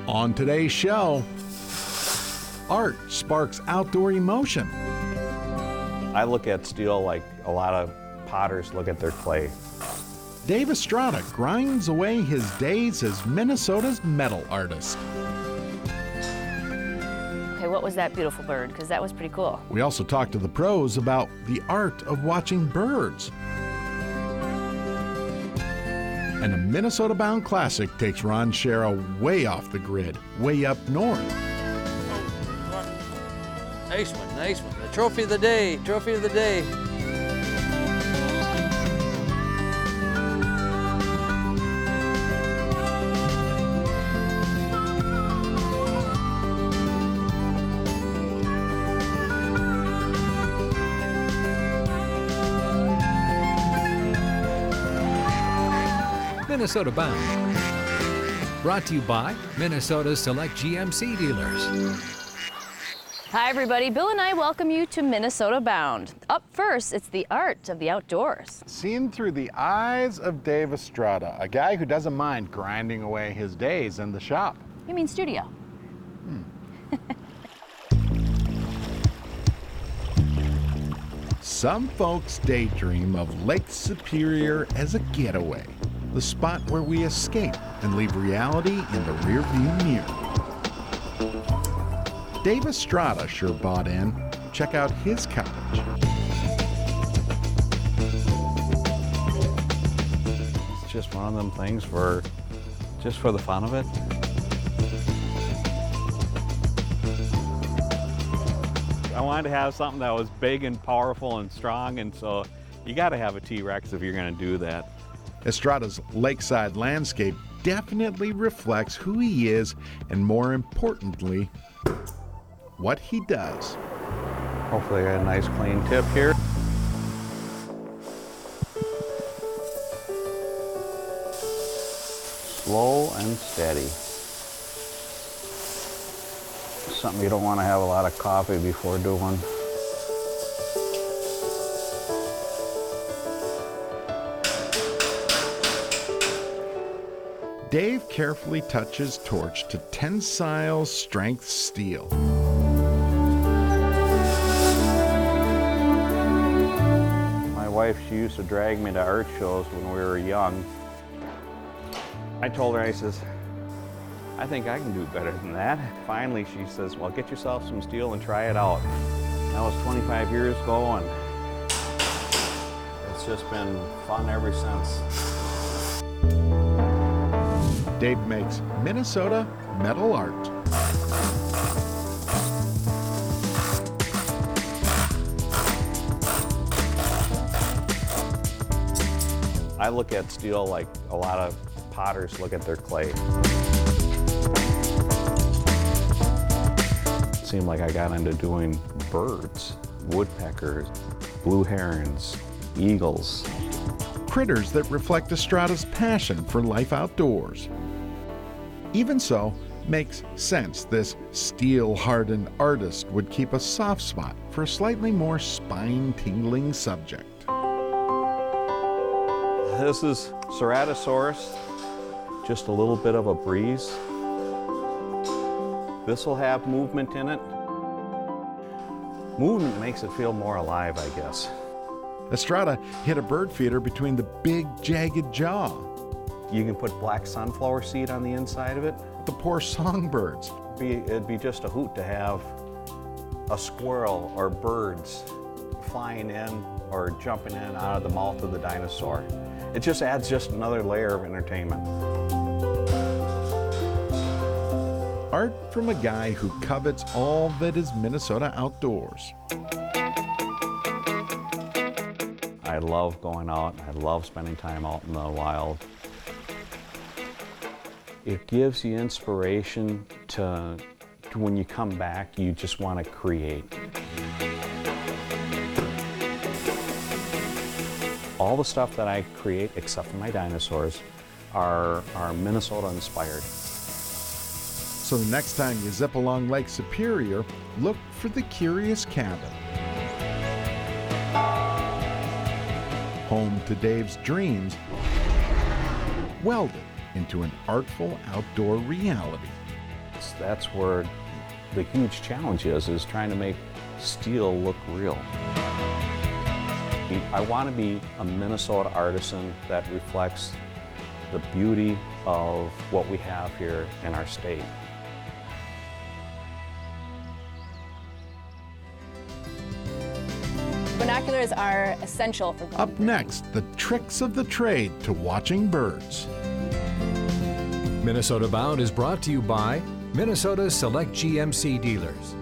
On today's show, art sparks outdoor emotion. I look at steel like a lot of potters look at their clay. Dave Estrada grinds away his days as Minnesota's metal artist. Okay, what was that beautiful bird? Because that was pretty cool. We also talked to the pros about the art of watching birds. And a Minnesota-bound classic takes Ron Schara way off the grid, way up north. Nice one, nice one. The trophy of the day, trophy of the day. Minnesota Bound. Brought to you by Minnesota's select GMC dealers. Hi, everybody. Bill and I welcome you to Minnesota Bound. Up first, it's the art of the outdoors. Seen through the eyes of Dave Estrada, a guy who doesn't mind grinding away his days in the shop. You mean studio? Some folks daydream of Lake Superior as a getaway, the spot where we escape and leave reality in the rearview mirror. Dave Estrada sure bought in. Check out his cottage. It's just one of them things just for the fun of it. I wanted to have something that was big and powerful and strong, and so you got to have a T-Rex if you're going to do that. Estrada's lakeside landscape definitely reflects who he is and, more importantly, what he does. Hopefully I got a nice clean tip here. Slow and steady. Something you don't want to have a lot of coffee before doing. Dave carefully touches torch to tensile strength steel. My wife, she used to drag me to art shows when we were young. I told her, I says, I think I can do better than that. Finally, she says, well, get yourself some steel and try it out. That was 25 years ago, and it's just been fun ever since. Dave makes Minnesota Metal Art. I look at steel like a lot of potters look at their clay. It seemed like I got into doing birds, woodpeckers, blue herons, eagles. Critters that reflect Estrada's passion for life outdoors. Even so, makes sense this steel-hardened artist would keep a soft spot for a slightly more spine-tingling subject. This is Ceratosaurus, just a little bit of a breeze. This will have movement in it. Movement makes it feel more alive, I guess. Estrada hit a bird feeder between the big, jagged jaw. You can put black sunflower seed on the inside of it. The poor songbirds. It'd be just a hoot to have a squirrel or birds flying in or jumping in out of the mouth of the dinosaur. It just adds just another layer of entertainment. Art from a guy who covets all that is Minnesota outdoors. I love going out. I love spending time out in the wild. It gives you inspiration to when you come back, you just want to create. All the stuff that I create, except for my dinosaurs, are Minnesota inspired. So the next time you zip along Lake Superior, look for the Curious Cabin. Home to Dave's dreams, welded into an artful outdoor reality. That's where the huge challenge is trying to make steel look real. I want to be a Minnesota artisan that reflects the beauty of what we have here in our state. Binoculars are essential for going Up next, the tricks of the trade to watching birds. Minnesota Bound is brought to you by Minnesota's Select GMC dealers,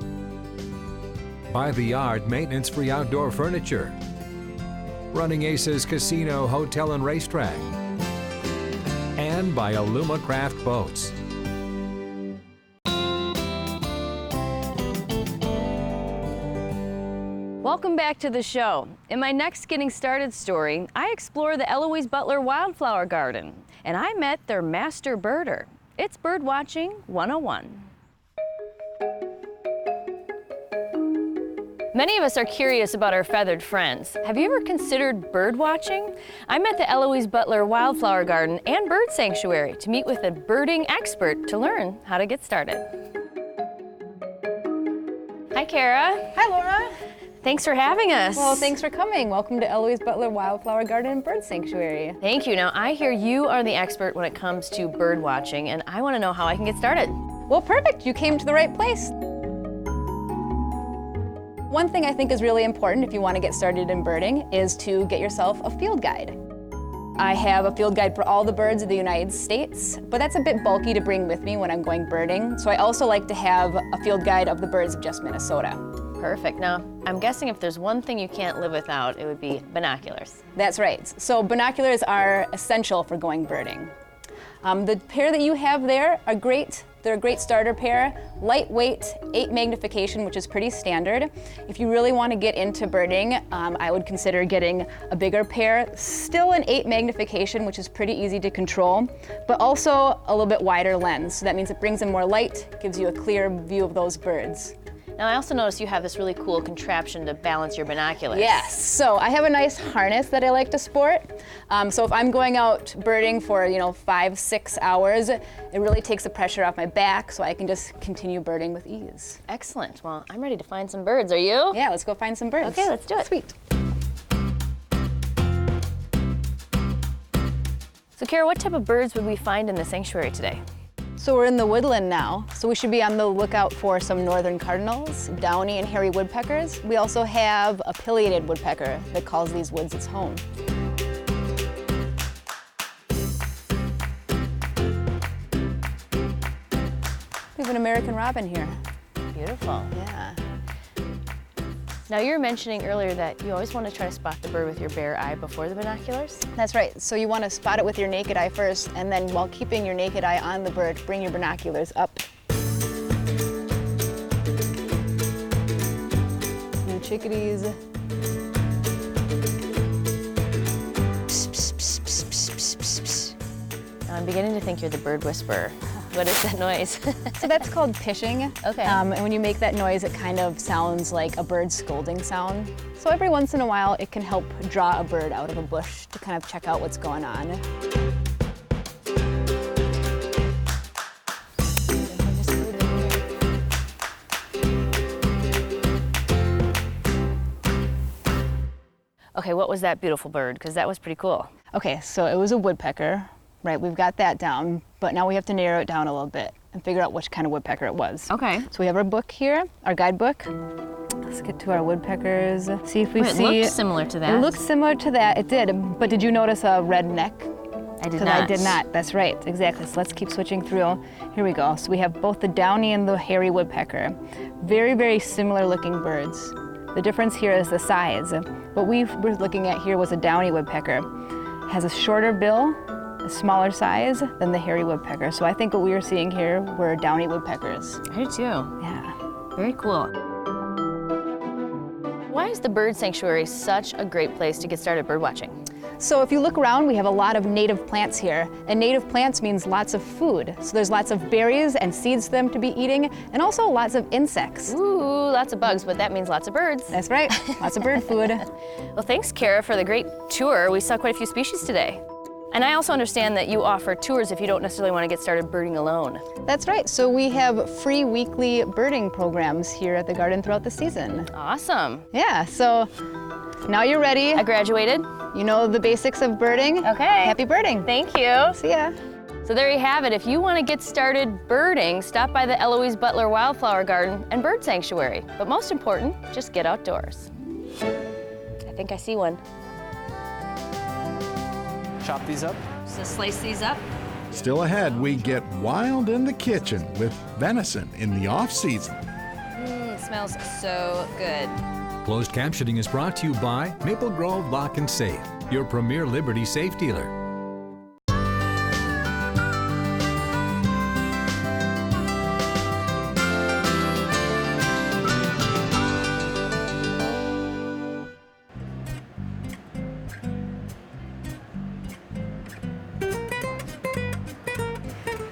by the Yard maintenance-free outdoor furniture, Running Aces Casino, Hotel and Racetrack, and by Aluma Craft Boats. Welcome back to the show. In my next Getting Started story, I explore the Eloise Butler Wildflower Garden, and I met their master birder. It's Bird Watching 101. Many of us are curious about our feathered friends. Have you ever considered bird watching? I'm at the Eloise Butler Wildflower Garden and Bird Sanctuary to meet with a birding expert to learn how to get started. Hi, Kara. Hi, Laura. Thanks for having us. Well, thanks for coming. Welcome to Eloise Butler Wildflower Garden and Bird Sanctuary. Thank you. Now, I hear you are the expert when it comes to bird watching, and I want to know how I can get started. Well, perfect. You came to the right place. One thing I think is really important if you want to get started in birding is to get yourself a field guide. I have a field guide for all the birds of the United States, but that's a bit bulky to bring with me when I'm going birding, so I also like to have a field guide of the birds of just Minnesota. Perfect. Now, I'm guessing if there's one thing you can't live without, it would be binoculars. That's right. So binoculars are essential for going birding. The pair that you have there are great. They're a great starter pair. Lightweight, 8 magnification, which is pretty standard. If you really want to get into birding, I would consider getting a bigger pair. Still an 8 magnification, which is pretty easy to control, but also a little bit wider lens. So that means it brings in more light, gives you a clear view of those birds. Now, I also noticed you have this really cool contraption to balance your binoculars. Yes, so I have a nice harness that I like to sport. So if I'm going out birding for 5-6 hours, it really takes the pressure off my back so I can just continue birding with ease. Excellent. Well, I'm ready to find some birds. Are you? Yeah, let's go find some birds. Okay, let's do it. Sweet. So, Kara, what type of birds would we find in the sanctuary today? So we're in the woodland now, so we should be on the lookout for some northern cardinals, downy and hairy woodpeckers. We also have a pileated woodpecker that calls these woods its home. We have an American robin here. Beautiful. Yeah. Now, you were mentioning earlier that you always want to try to spot the bird with your bare eye before the binoculars. That's right. So you want to spot it with your naked eye first, and then while keeping your naked eye on the bird, bring your binoculars up. New chickadees. Now, I'm beginning to think you're the bird whisperer. What is that noise? So that's called pishing. Okay. And when you make that noise, it kind of sounds like a bird scolding sound. So every once in a while, it can help draw a bird out of a bush to kind of check out what's going on. Okay, what was that beautiful bird? Because that was pretty cool. Okay, so it was a woodpecker. Right, we've got that down, but now we have to narrow it down a little bit and figure out which kind of woodpecker it was. Okay. So we have our book here, our guidebook. Let's get to our woodpeckers. See if we see. It looked similar to that. It looked similar to that, it did. But did you notice a red neck? I did not. I did not, that's right, exactly. So let's keep switching through. Here we go. So we have both the downy and the hairy woodpecker. Very, very similar looking birds. The difference here is the size. What we were looking at here was a downy woodpecker. It has a shorter bill, a smaller size than the hairy woodpecker. So I think what we were seeing here were downy woodpeckers. I do too. Yeah. Very cool. Why is the bird sanctuary such a great place to get started bird watching? So if you look around, we have a lot of native plants here. And native plants means lots of food. So there's lots of berries and seeds for them to be eating, and also lots of insects. Ooh, lots of bugs, but that means lots of birds. That's right, lots of bird food. Well, thanks, Kara, for the great tour. We saw quite a few species today. And I also understand that you offer tours if you don't necessarily want to get started birding alone. That's right. So we have free weekly birding programs here at the garden throughout the season. Awesome. Yeah, so now you're ready. I graduated. You know the basics of birding. Okay. Happy birding. Thank you. See ya. So there you have it. If you want to get started birding, stop by the Eloise Butler Wildflower Garden and Bird Sanctuary. But most important, just get outdoors. I think I see one. Chop these up. So slice these up. Still ahead, we get wild in the kitchen with venison in the off-season. Smells so good. Closed captioning is brought to you by Maple Grove Lock and Safe, your premier Liberty safe dealer.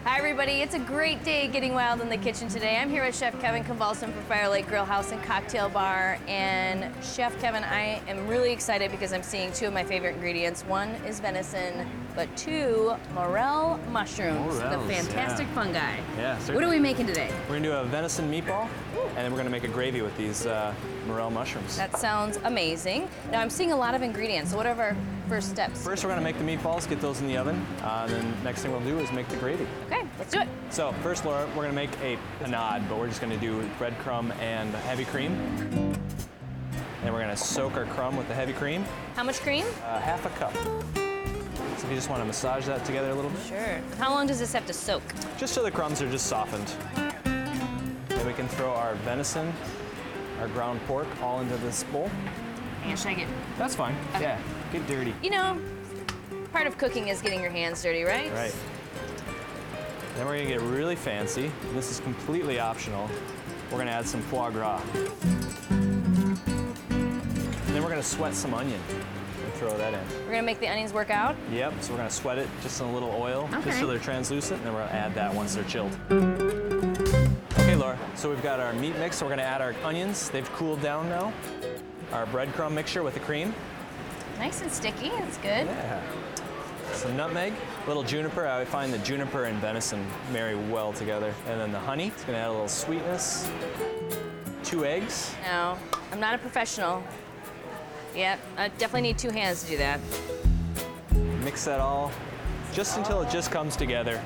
Hi everybody, it's a great day getting wild in the kitchen today. I'm here with Chef Kevin Convulsum from Fire Lake Grill House and Cocktail Bar. And Chef Kevin, I am really excited because I'm seeing two of my favorite ingredients. One is venison, but two, morel mushrooms, the Morels, fantastic yeah. fungi. Yeah, What certainly. are we making today? We're gonna do a venison meatball, and then we're gonna make a gravy with these morel mushrooms. That sounds amazing. Now I'm seeing a lot of ingredients, so what are our first steps? First, we're gonna make the meatballs, get those in the oven. Then next thing we'll do is make the gravy. Okay, let's do it. So first, Laura, we're gonna make a panade, but we're just gonna do breadcrumb and heavy cream. And we're gonna soak our crumb with the heavy cream, How much cream? half a cup. So if you just wanna massage that together a little bit, Sure. How long does this have to soak? just so the crumbs are just softened. Then we can throw our venison, our ground pork, all into this bowl. And should I get, That's fine. Okay. Yeah, get dirty. you know, part of cooking is getting your hands dirty, right? Right. Then we're gonna get really fancy. This is completely optional. We're gonna add some foie gras. And then we're gonna sweat some onion and throw that in. We're gonna make the onions work out. Yep, so we're gonna sweat it just in a little oil, Okay. just so they're translucent, and then we're gonna add that once they're chilled. Okay, Laura, so we've got our meat mix, so we're gonna add our onions. They've cooled down now. Our breadcrumb mixture with the cream. Nice and sticky, that's good. Yeah. Some nutmeg, a little juniper. I find that juniper and venison marry well together. And then the honey, it's gonna add a little sweetness. 2 eggs. No, I'm not a professional. Yep, I definitely need 2 hands to do that. Mix that all just until it just comes together.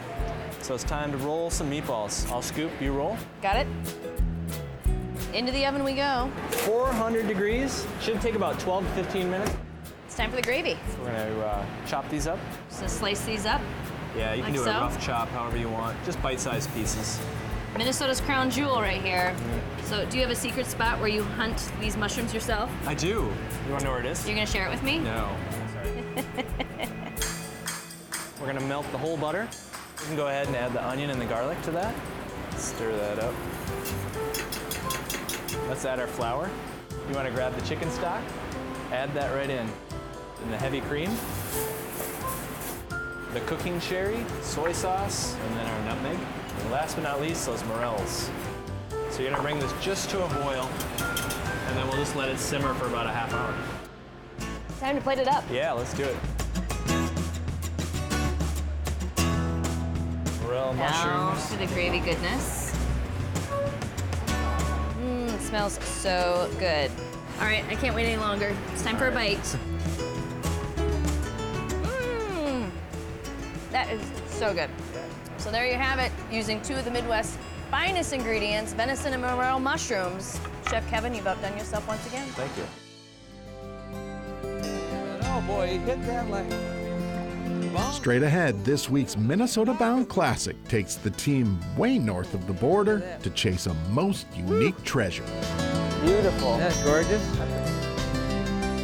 So it's time to roll some meatballs. I'll scoop, you roll. Got it? Into the oven we go. 400 degrees, should take about 12 to 15 minutes. It's time for the gravy. So we're gonna chop these up. So slice these up. Yeah, you can Like do a so? rough chop however you want, just bite-sized pieces. Minnesota's crown jewel right here. So do you have a secret spot where you hunt these mushrooms yourself? I do. You wanna know where it is? You're gonna share it with me? No. Sorry. We're gonna melt the whole butter. You can go ahead and add the onion and the garlic to that. Stir that up. Let's add our flour. You wanna grab the chicken stock, add that right in. And the heavy cream, the cooking sherry, soy sauce, and then our nutmeg. And last but not least, those morels. So you're gonna bring this just to a boil, and then we'll just let it simmer for about a half hour. Time to plate it up. Yeah, let's do it. Morel Now mushrooms. to the gravy goodness. It smells so good. All right, I can't wait any longer. It's time for a bite. That is so good. So there you have it, using 2 of the Midwest's finest ingredients, venison and morel mushrooms. Chef Kevin, you've outdone yourself once again. Thank you. Oh boy, he hit that like. Straight ahead, this week's Minnesota Bound Classic takes the team way north of the border to chase a most unique treasure. Beautiful. That's gorgeous.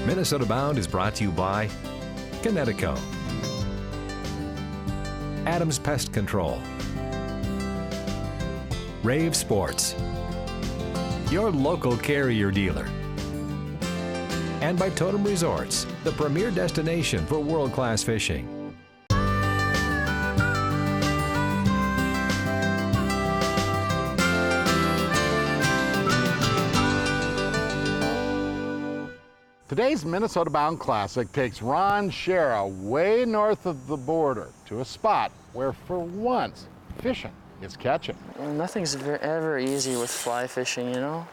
Minnesota Bound is brought to you by Connecticut, Adams Pest Control, Rave Sports, your local carrier dealer, and by Totem Resorts, the premier destination for world-class fishing. Today's Minnesota Bound Classic takes Ron Schara way north of the border to a spot where, for once, fishing is catching. Nothing's ever easy with fly fishing, you know?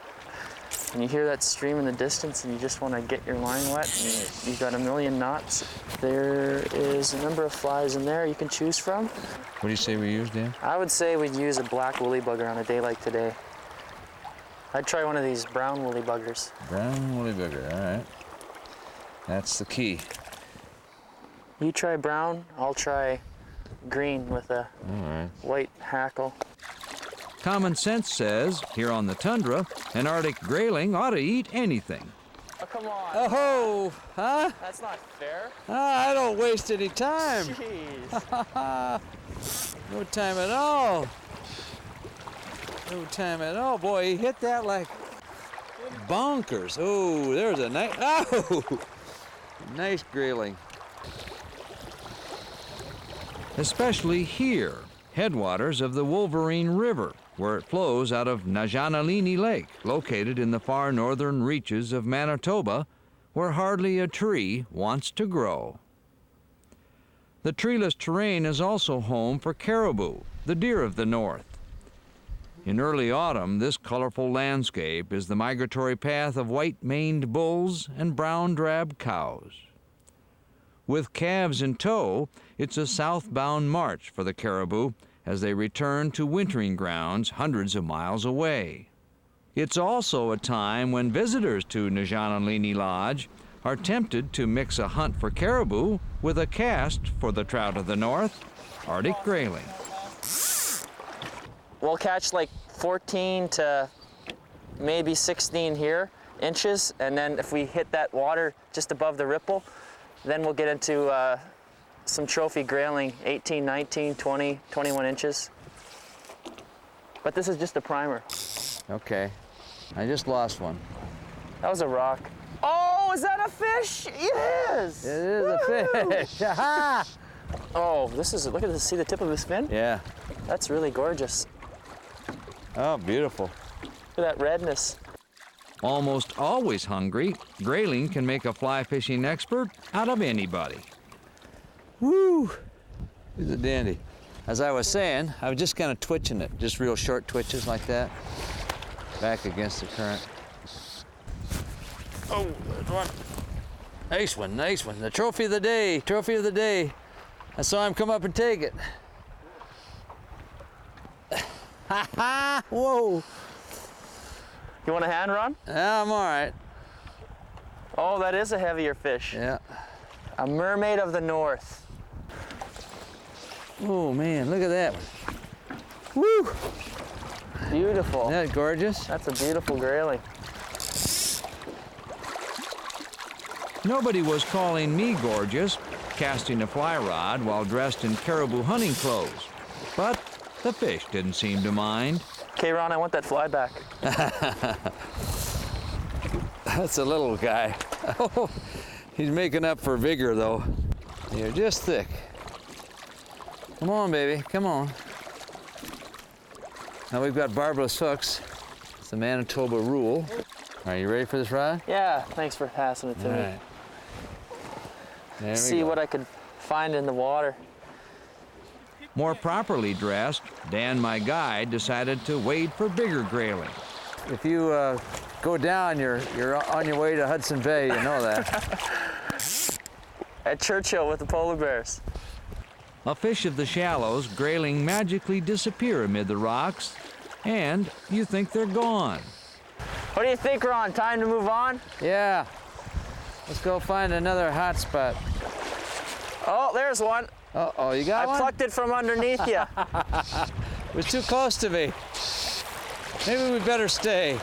When you hear that stream in the distance and you just want to get your line wet and you've got a million knots, there is a number of flies in there you can choose from. What do you say we use, Dan? I would say we'd use a black woolly bugger on a day like today. I'd try one of these brown woolly buggers. Brown woolly bugger, all right. That's the key. You try brown, I'll try green with a white hackle. Common sense says, here on the tundra, an Arctic grayling ought to eat anything. Oh, come on. Oh, huh? That's not fair. I don't waste any time. Jeez. No time at all. No time at all. Boy, he hit that like bonkers. Oh, there's a nice, nice grayling. Especially here, headwaters of the Wolverine River, where it flows out of Najanalini Lake, located in the far northern reaches of Manitoba, where hardly a tree wants to grow. The treeless terrain is also home for caribou, the deer of the north. In early autumn, this colorful landscape is the migratory path of white-maned bulls and brown-drab cows. With calves in tow, it's a southbound march for the caribou as they return to wintering grounds hundreds of miles away. It's also a time when visitors to Najanalini Lodge are tempted to mix a hunt for caribou with a cast for the trout of the north, Arctic grayling. We'll catch like 14 to maybe 16 here inches, and then if we hit that water just above the ripple, then we'll get into some trophy grayling, 18, 19, 20, 21 inches. But this is just a primer. Okay, I just lost one. That was a rock. Oh, is that a fish? It is. It is a fish. Aha! Oh, this is, look at this, see the tip of his fin? Yeah. That's really gorgeous. Oh, beautiful. Look at that redness. Almost always hungry, grayling can make a fly fishing expert out of anybody. Woo! He's a dandy. As I was saying, I was just kind of twitching it, just real short twitches like that, back against the current. Oh, there's one. Nice one, nice one. The trophy of the day, trophy of the day. I saw him come up and take it. Ha ha! Whoa! You want a hand, Ron? Yeah, I'm all right. Oh, that is a heavier fish. Yeah. A mermaid of the north. Oh man, look at that one. Woo! Beautiful. Isn't that gorgeous? That's a beautiful grayling. Nobody was calling me gorgeous, casting a fly rod while dressed in caribou hunting clothes. But the fish didn't seem to mind. Okay, Ron, I want that fly back. That's a little guy. Oh, he's making up for vigor, though. You're just thick. Come on, baby, come on. Now we've got barbless hooks. It's the Manitoba rule. Are you ready for this rod? Yeah, thanks for passing it to me. Right. There we See go. what I could find in the water. More properly dressed, Dan, my guide, decided to wade for bigger grayling. If you go down, you're on your way to Hudson Bay, you know that. At Churchill with the polar bears. A fish of the shallows, grayling magically disappear amid the rocks, and you think they're gone. What do you think, Ron? Time to move on? Yeah. Let's go find another hot spot. Oh, there's one. Uh-oh, you got I one? plucked it from underneath you. It was too close to me. Maybe we better stay.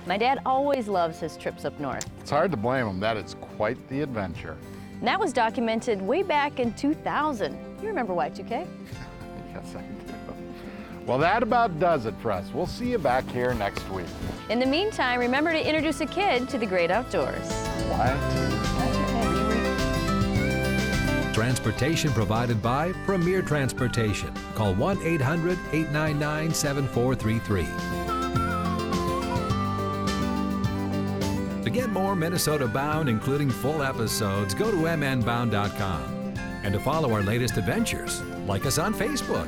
My dad always loves his trips up north. It's hard to blame him. That is quite the adventure. And that was documented way back in 2000. You remember Y2K? Yes, I do. Well, that about does it for us. We'll see you back here next week. In the meantime, remember to introduce a kid to the great outdoors. Bye. Transportation provided by Premier Transportation. Call 1-800-899-7433. To get more Minnesota Bound, including full episodes, go to mnbound.com. And to follow our latest adventures, like us on Facebook.